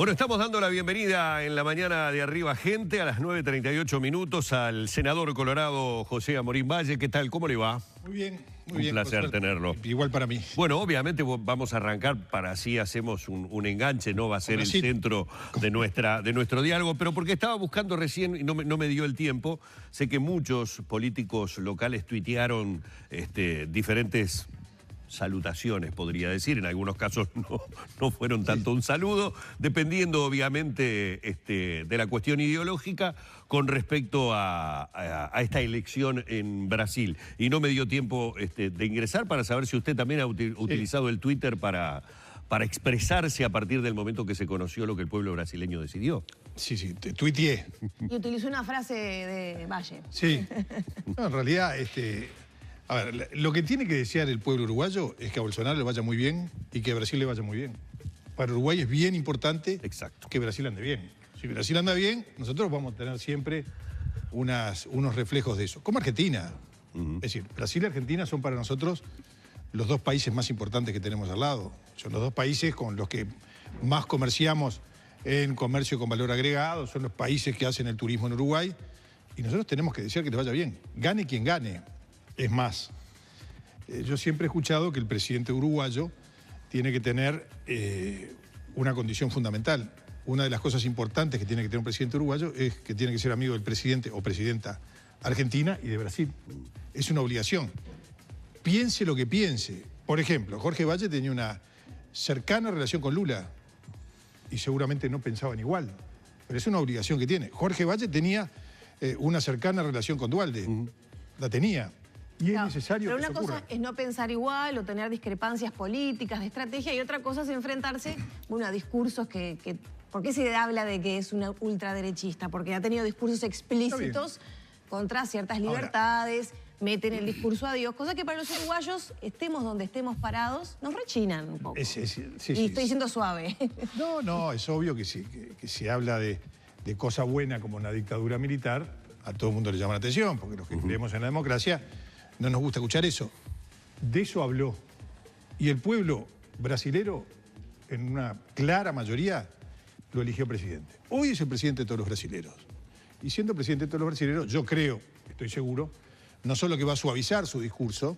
Bueno, estamos dando la bienvenida en la mañana de Arriba Gente a las 9:38 minutos al senador colorado José Amorín Valle. ¿Qué tal? ¿Cómo le va? Muy bien, muy Un bien. placer tenerlo. Igual para mí. Bueno, obviamente vamos a arrancar para así hacemos un enganche, no va a ser el centro de nuestro diálogo, pero porque estaba buscando recién y no me dio el tiempo. Sé que muchos políticos locales tuitearon diferentes salutaciones, podría decir. En algunos casos no fueron tanto un saludo, dependiendo obviamente de la cuestión ideológica con respecto a esta elección en Brasil. Y no me dio tiempo de ingresar para saber si usted también ha utilizado el Twitter para expresarse a partir del momento que se conoció lo que el pueblo brasileño decidió. Sí, te tuiteé. Y utilizó una frase de Valle. Sí. No, en realidad, a ver, lo que tiene que desear el pueblo uruguayo es que a Bolsonaro le vaya muy bien y que a Brasil le vaya muy bien. Para Uruguay es bien importante que Brasil ande bien. Si Brasil anda bien, nosotros vamos a tener siempre unos reflejos de eso. Como Argentina. Es decir, Brasil y Argentina son para nosotros los dos países más importantes que tenemos al lado. Son los dos países con los que más comerciamos en comercio con valor agregado, son los países que hacen el turismo en Uruguay. Y nosotros tenemos que desear que les vaya bien. Gane quien gane. Es más, yo siempre he escuchado que el presidente uruguayo tiene que tener una condición fundamental. Una de las cosas importantes que tiene que tener un presidente uruguayo es que tiene que ser amigo del presidente o presidenta argentina y de Brasil. Es una obligación. Piense lo que piense. Por ejemplo, Jorge Valle tenía una cercana relación con Lula y seguramente no pensaban igual, pero es una obligación que tiene. Jorge Valle tenía una cercana relación con Duhalde, la tenía. Y es necesario pero que una cosa es no pensar igual o tener discrepancias políticas, de estrategia, y otra cosa es enfrentarse a discursos que... ¿Por qué se habla de que es una ultraderechista? Porque ha tenido discursos explícitos contra ciertas libertades, meten el discurso a Dios, cosa que para los uruguayos, estemos donde estemos parados, nos rechinan un poco. Sí, estoy siendo suave. No, es obvio que sí, que se habla de cosa buena como una dictadura militar, a todo el mundo le llama la atención, porque los que creemos en la democracia no nos gusta escuchar eso. De eso habló. Y el pueblo brasilero, en una clara mayoría, lo eligió presidente. Hoy es el presidente de todos los brasileros. Y siendo presidente de todos los brasileros, yo creo, estoy seguro, no solo que va a suavizar su discurso,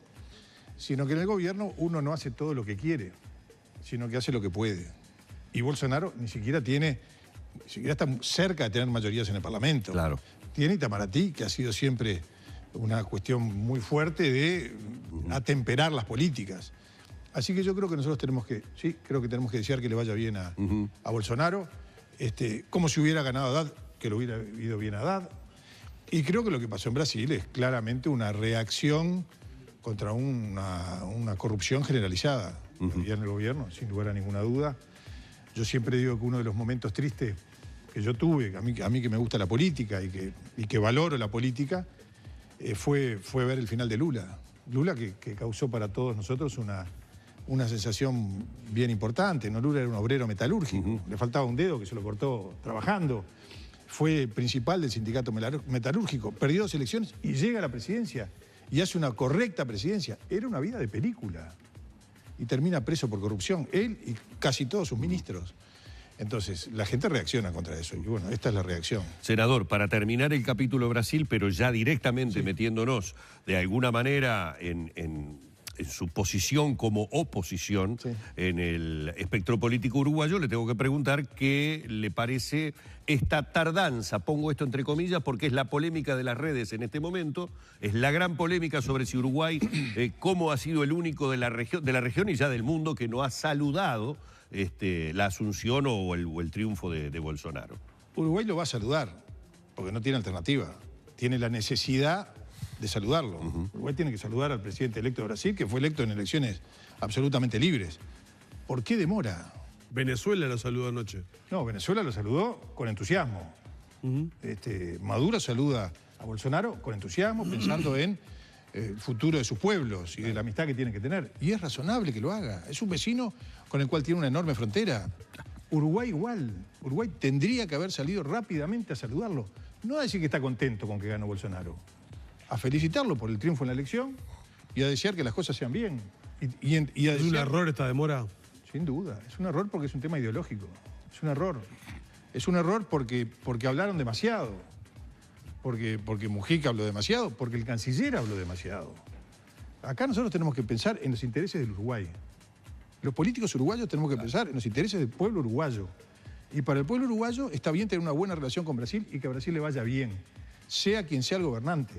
sino que en el gobierno uno no hace todo lo que quiere, sino que hace lo que puede. Y Bolsonaro ni siquiera está cerca de tener mayorías en el Parlamento. Claro. Tiene Itamaraty, que ha sido siempre una cuestión muy fuerte de atemperar las políticas. Así que yo creo que nosotros tenemos que desear que le vaya bien a Bolsonaro, como si hubiera ganado Haddad, que lo hubiera ido bien a Haddad. Y creo que lo que pasó en Brasil es claramente una reacción contra una corrupción generalizada en el gobierno, sin lugar a ninguna duda. Yo siempre digo que uno de los momentos tristes que yo tuve, a mí que me gusta la política y que valoro la política, fue ver el final de Lula. Lula que causó para todos nosotros una sensación bien importante. ¿No? Lula era un obrero metalúrgico, le faltaba un dedo que se lo cortó trabajando. Fue principal del sindicato metalúrgico, perdió 2 elecciones y llega a la presidencia y hace una correcta presidencia. Era una vida de película y termina preso por corrupción, él y casi todos sus ministros. Entonces, la gente reacciona contra eso y bueno, esta es la reacción. Senador, para terminar el capítulo Brasil, pero ya directamente metiéndonos de alguna manera en su posición como oposición en el espectro político uruguayo, le tengo que preguntar qué le parece esta tardanza, pongo esto entre comillas porque es la polémica de las redes en este momento, es la gran polémica sobre si Uruguay, cómo ha sido el único de la región y ya del mundo que no ha saludado la asunción o el triunfo de Bolsonaro. Uruguay lo va a saludar, porque no tiene alternativa, tiene la necesidad de saludarlo. Uruguay tiene que saludar al presidente electo de Brasil, que fue electo en elecciones absolutamente libres. ¿Por qué demora? Venezuela lo saludó anoche. No, Venezuela lo saludó con entusiasmo. Maduro saluda a Bolsonaro con entusiasmo, pensando en el futuro de sus pueblos y de la amistad que tienen que tener. Y es razonable que lo haga. Es un vecino con el cual tiene una enorme frontera. Uruguay igual. Uruguay tendría que haber salido rápidamente a saludarlo. No a decir que está contento con que ganó Bolsonaro. A felicitarlo por el triunfo en la elección y a desear que las cosas sean bien. ¿Es un error esta demora? Sin duda. Es un error porque es un tema ideológico. Es un error. Es un error porque hablaron demasiado. Porque Mujica habló demasiado, porque el canciller habló demasiado. Acá nosotros tenemos que pensar en los intereses del Uruguay. Los políticos uruguayos tenemos que pensar en los intereses del pueblo uruguayo. Y para el pueblo uruguayo está bien tener una buena relación con Brasil y que a Brasil le vaya bien, sea quien sea el gobernante.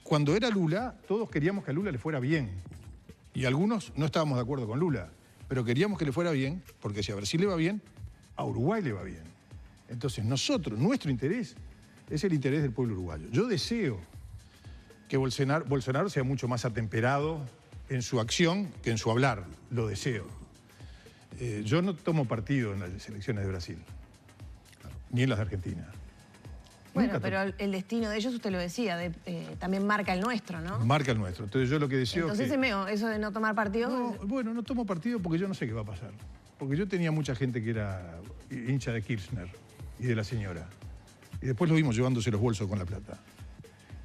Cuando era Lula, todos queríamos que a Lula le fuera bien. Y algunos no estábamos de acuerdo con Lula, pero queríamos que le fuera bien, porque si a Brasil le va bien, a Uruguay le va bien. Entonces nuestro interés es el interés del pueblo uruguayo. Yo deseo que Bolsonaro sea mucho más atemperado en su acción que en su hablar. Lo deseo. Yo no tomo partido en las elecciones de Brasil, ni en las de Argentina. Bueno, pero el destino de ellos, usted lo decía, también marca el nuestro, ¿no? Marca el nuestro. Entonces yo lo que deseo Entonces, eso de no tomar partido... No, bueno, no tomo partido porque yo no sé qué va a pasar. Porque yo tenía mucha gente que era hincha de Kirchner y de la señora. Y después lo vimos llevándose los bolsos con la plata.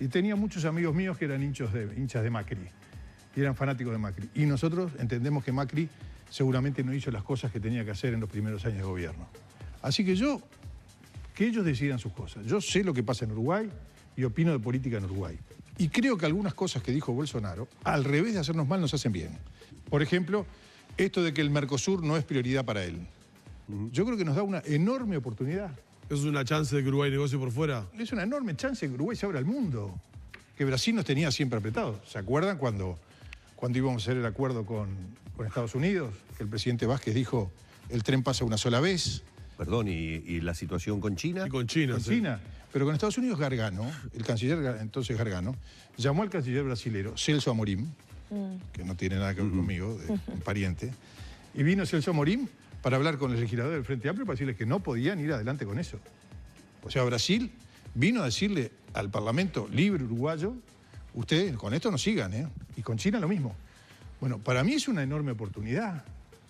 Y tenía muchos amigos míos que eran hinchas de Macri. Y eran fanáticos de Macri. Y nosotros entendemos que Macri seguramente no hizo las cosas que tenía que hacer en los primeros años de gobierno. Así que que ellos decidan sus cosas. Yo sé lo que pasa en Uruguay y opino de política en Uruguay. Y creo que algunas cosas que dijo Bolsonaro, al revés de hacernos mal, nos hacen bien. Por ejemplo, esto de que el Mercosur no es prioridad para él. Yo creo que nos da una enorme oportunidad. ¿Es una chance de que Uruguay negocie por fuera? Es una enorme chance que Uruguay se abra al mundo. Que Brasil nos tenía siempre apretados. ¿Se acuerdan cuando íbamos a hacer el acuerdo con Estados Unidos? El presidente Vázquez dijo, el tren pasa una sola vez. Perdón, ¿y la situación con China? Y con China, Con sí. China. Pero con Estados Unidos Gargano, el canciller entonces Gargano, llamó al canciller brasilero, Celso Amorim, que no tiene nada que ver conmigo, un pariente, y vino Celso Amorim para hablar con el legislador del Frente Amplio para decirles que no podían ir adelante con eso. O sea, Brasil vino a decirle al Parlamento libre uruguayo, ustedes con esto no sigan, ¿eh? Y con China lo mismo. Bueno, para mí es una enorme oportunidad.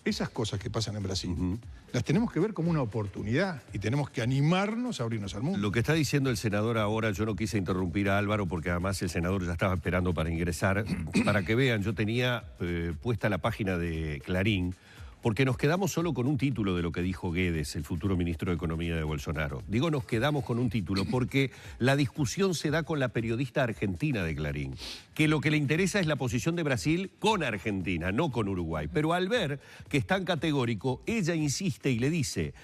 Esas cosas que pasan en Brasil, las tenemos que ver como una oportunidad y tenemos que animarnos a abrirnos al mundo. Lo que está diciendo el senador ahora, yo no quise interrumpir a Álvaro porque además el senador ya estaba esperando para ingresar. Para que vean, yo tenía puesta la página de Clarín, porque nos quedamos solo con un título de lo que dijo Guedes, el futuro ministro de Economía de Bolsonaro. Digo, nos quedamos con un título porque la discusión se da con la periodista argentina de Clarín, que lo que le interesa es la posición de Brasil con Argentina, no con Uruguay. Pero al ver que es tan categórico, ella insiste y le dice...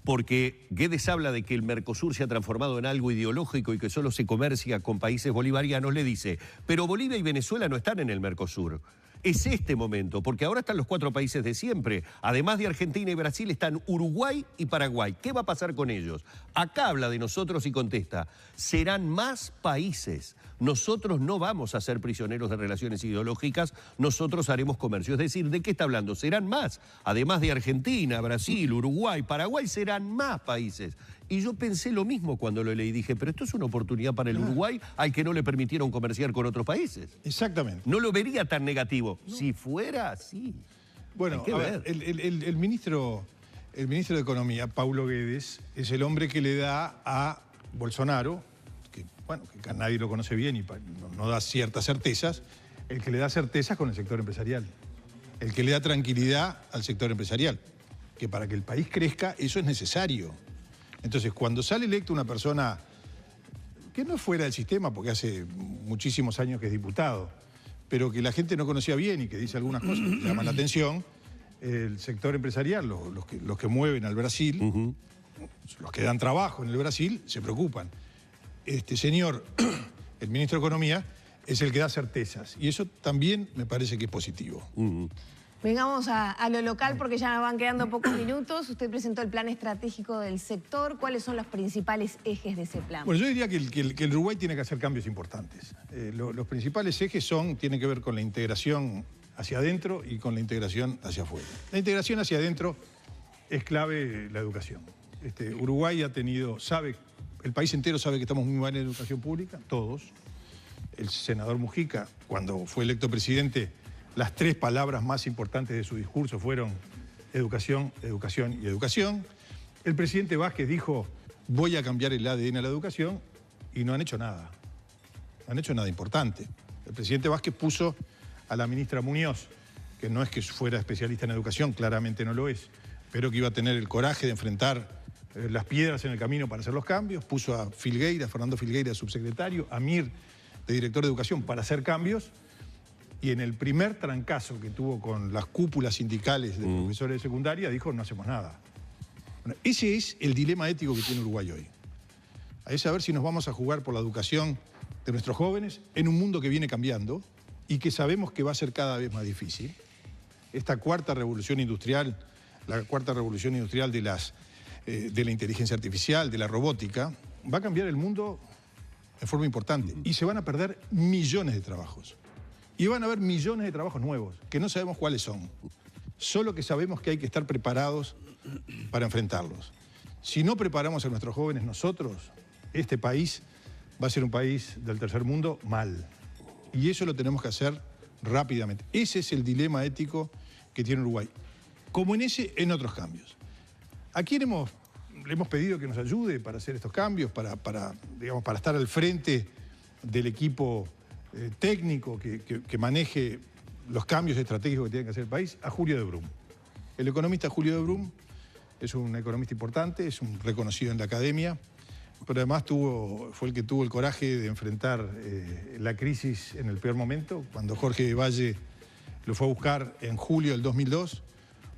Porque Guedes habla de que el Mercosur se ha transformado en algo ideológico y que solo se comercia con países bolivarianos, le dice, pero Bolivia y Venezuela no están en el Mercosur. Es este momento, porque ahora están los 4 países de siempre. Además de Argentina y Brasil están Uruguay y Paraguay. ¿Qué va a pasar con ellos? Acá habla de nosotros y contesta, serán más países. Nosotros no vamos a ser prisioneros de relaciones ideológicas, nosotros haremos comercio. Es decir, ¿de qué está hablando? Serán más. Además de Argentina, Brasil, Uruguay, Paraguay, serán más países. Y yo pensé lo mismo cuando lo leí. Dije, pero esto es una oportunidad para el Uruguay al que no le permitieron comerciar con otros países. Exactamente. No lo vería tan negativo. No. Si fuera así. Bueno, a ver, el ministro de Economía, Paulo Guedes, es el hombre que le da a Bolsonaro, que nadie lo conoce bien y no da ciertas certezas, el que le da certezas con el sector empresarial. El que le da tranquilidad al sector empresarial. Que para que el país crezca, eso es necesario. Entonces, cuando sale electo una persona que no es fuera del sistema, porque hace muchísimos años que es diputado, pero que la gente no conocía bien y que dice algunas cosas que llaman la atención, el sector empresarial, los que mueven al Brasil, los que dan trabajo en el Brasil, se preocupan. Este señor, el ministro de Economía, es el que da certezas. Y eso también me parece que es positivo. Vengamos a lo local porque ya van quedando pocos minutos. Usted presentó el plan estratégico del sector. ¿Cuáles son los principales ejes de ese plan? Bueno, yo diría que el Uruguay tiene que hacer cambios importantes. Los principales ejes tienen que ver con la integración hacia adentro y con la integración hacia afuera. La integración hacia adentro es clave la educación. Uruguay el país entero sabe que estamos muy mal en educación pública, todos. El senador Mujica, cuando fue electo presidente, las 3 palabras más importantes de su discurso fueron educación, educación y educación. El presidente Vázquez dijo, voy a cambiar el ADN a la educación, y no han hecho nada. No han hecho nada importante. El presidente Vázquez puso a la ministra Muñoz, que no es que fuera especialista en educación, claramente no lo es, esperó que iba a tener el coraje de enfrentar las piedras en el camino para hacer los cambios, puso a Fernando Filgueira, subsecretario, a Mir, de director de educación, para hacer cambios, y en el primer trancazo que tuvo con las cúpulas sindicales de profesores de secundaria, dijo, no hacemos nada. Bueno, ese es el dilema ético que tiene Uruguay hoy. Es saber si nos vamos a jugar por la educación de nuestros jóvenes en un mundo que viene cambiando y que sabemos que va a ser cada vez más difícil. Esta cuarta revolución industrial, la cuarta revolución industrial de la inteligencia artificial, de la robótica, va a cambiar el mundo de forma importante y se van a perder millones de trabajos. Y van a haber millones de trabajos nuevos, que no sabemos cuáles son. Solo que sabemos que hay que estar preparados para enfrentarlos. Si no preparamos a nuestros jóvenes nosotros, este país va a ser un país del tercer mundo mal. Y eso lo tenemos que hacer rápidamente. Ese es el dilema ético que tiene Uruguay. Como en otros cambios. ¿A quién le hemos pedido que nos ayude para hacer estos cambios, para estar al frente del equipo técnico que maneje los cambios estratégicos que tiene que hacer el país? A Julio de Brum. El economista Julio de Brum es un economista importante, es un reconocido en la academia, pero además fue el que tuvo el coraje de enfrentar la crisis en el peor momento, cuando Jorge Valle lo fue a buscar en julio del 2002,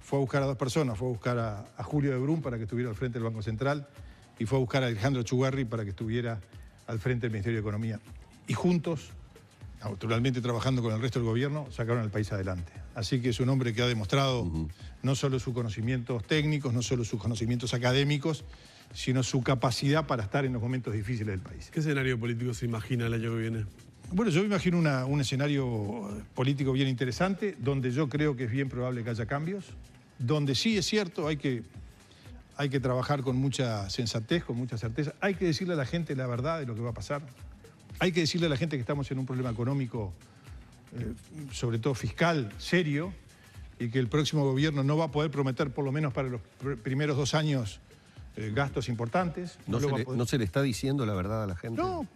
fue a buscar a dos personas, fue a buscar a Julio de Brum para que estuviera al frente del Banco Central y fue a buscar a Alejandro Chugarri para que estuviera al frente del Ministerio de Economía. Y juntos, naturalmente trabajando con el resto del gobierno, sacaron al país adelante. Así que es un hombre que ha demostrado no solo sus conocimientos técnicos, no solo sus conocimientos académicos, sino su capacidad para estar en los momentos difíciles del país. ¿Qué escenario político se imagina el año que viene? Bueno, yo me imagino un escenario político bien interesante, donde yo creo que es bien probable que haya cambios, donde sí es cierto, hay que trabajar con mucha sensatez, con mucha certeza, hay que decirle a la gente la verdad de lo que va a pasar, hay que decirle a la gente que estamos en un problema económico, sobre todo fiscal, serio, y que el próximo gobierno no va a poder prometer, por lo menos para los primeros 2 años, gastos importantes. ¿No se le está diciendo la verdad a la gente? No,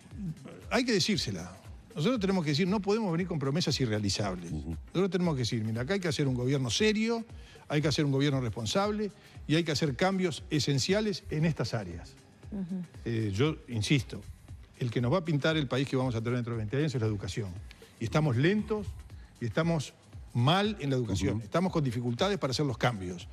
hay que decírsela. Nosotros tenemos que decir, no podemos venir con promesas irrealizables. Nosotros tenemos que decir, mira, acá hay que hacer un gobierno serio, hay que hacer un gobierno responsable y hay que hacer cambios esenciales en estas áreas. Yo insisto, el que nos va a pintar el país que vamos a tener dentro de 20 años es la educación. Y estamos lentos y estamos mal en la educación. Estamos con dificultades para hacer los cambios.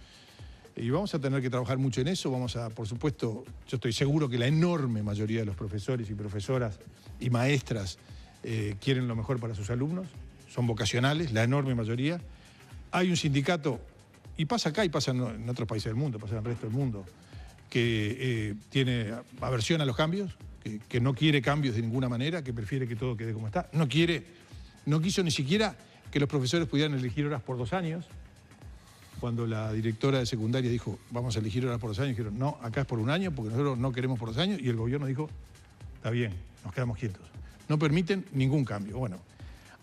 Y vamos a tener que trabajar mucho en eso. Vamos a, por supuesto, yo estoy seguro que la enorme mayoría de los profesores y profesoras y maestras quieren lo mejor para sus alumnos. Son vocacionales, la enorme mayoría. Hay un sindicato, y pasa acá y pasa en otros países del mundo, pasa en el resto del mundo, que tiene aversión a los cambios, que no quiere cambios de ninguna manera, que prefiere que todo quede como está. No quiso ni siquiera que los profesores pudieran elegir horas por 2 años. Cuando la directora de secundaria dijo, vamos a elegir horas por 2 años, dijeron, no, acá es por 1 año, porque nosotros no queremos por 2 años, y el gobierno dijo, está bien, nos quedamos quietos. No permiten ningún cambio. Bueno,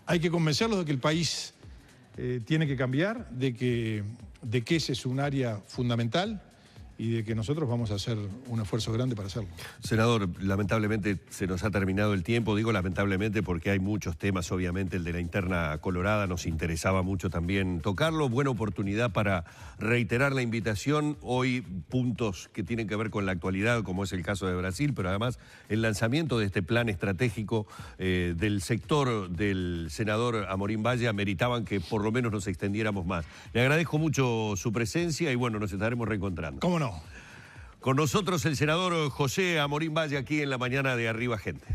hay que convencerlos de que el país tiene que cambiar, de que ese es un área fundamental, y de que nosotros vamos a hacer un esfuerzo grande para hacerlo. Senador, lamentablemente se nos ha terminado el tiempo. Digo lamentablemente porque hay muchos temas, obviamente el de la interna colorada nos interesaba mucho también tocarlo. Buena oportunidad para reiterar la invitación. Hoy puntos que tienen que ver con la actualidad, como es el caso de Brasil, pero además el lanzamiento de este plan estratégico del sector del senador Amorín Valle ameritaban que por lo menos nos extendiéramos más. Le agradezco mucho su presencia y bueno, nos estaremos reencontrando. ¿Cómo no? Con nosotros el senador José Amorín Valle aquí en la mañana de Arriba Gente.